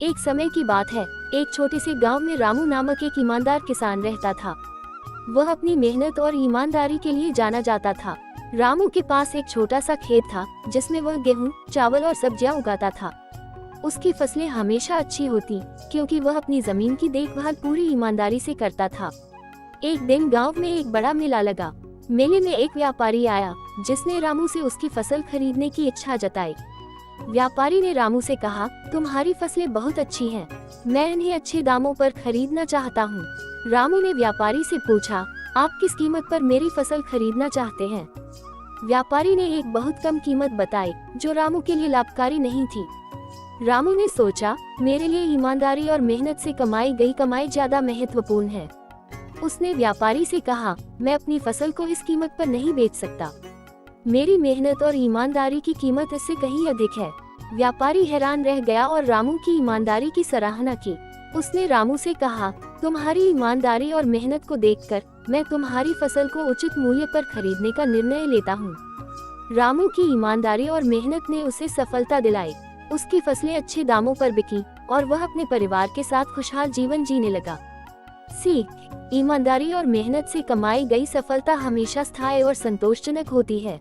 एक समय की बात है। एक छोटे से गांव में रामू नामक एक ईमानदार किसान रहता था। वह अपनी मेहनत और ईमानदारी के लिए जाना जाता था। रामू के पास एक छोटा सा खेत था जिसमें वह गेहूं, चावल और सब्जियां उगाता था। उसकी फसलें हमेशा अच्छी होती क्योंकि वह अपनी जमीन की देखभाल पूरी ईमानदारी से करता था। एक दिन गांव में एक बड़ा मेला लगा। मेले में एक व्यापारी आया जिसने रामू से उसकी फसल खरीदने की इच्छा जताई। व्यापारी ने रामू से कहा, तुम्हारी फसलें बहुत अच्छी हैं, मैं इन्हें अच्छे दामों पर खरीदना चाहता हूँ। रामू ने व्यापारी से पूछा, आप किस कीमत पर मेरी फसल खरीदना चाहते हैं? व्यापारी ने एक बहुत कम कीमत बताई जो रामू के लिए लाभकारी नहीं थी। रामू ने सोचा, मेरे लिए ईमानदारी और मेहनत से कमाई गई कमाई ज्यादा महत्वपूर्ण है। उसने व्यापारी से कहा, मैं अपनी फसल को इस कीमत पर नहीं बेच सकता, मेरी मेहनत और ईमानदारी की कीमत इससे कहीं अधिक है। व्यापारी हैरान रह गया और रामू की ईमानदारी की सराहना की। उसने रामू से कहा, तुम्हारी ईमानदारी और मेहनत को देखकर मैं तुम्हारी फसल को उचित मूल्य पर खरीदने का निर्णय लेता हूँ। रामू की ईमानदारी और मेहनत ने उसे सफलता दिलाई। उसकी फसलें अच्छे दामों पर बिकी और वह अपने परिवार के साथ खुशहाल जीवन जीने लगा। सीख, ईमानदारी और मेहनत से कमाई गई सफलता हमेशा स्थायी और संतोषजनक होती है।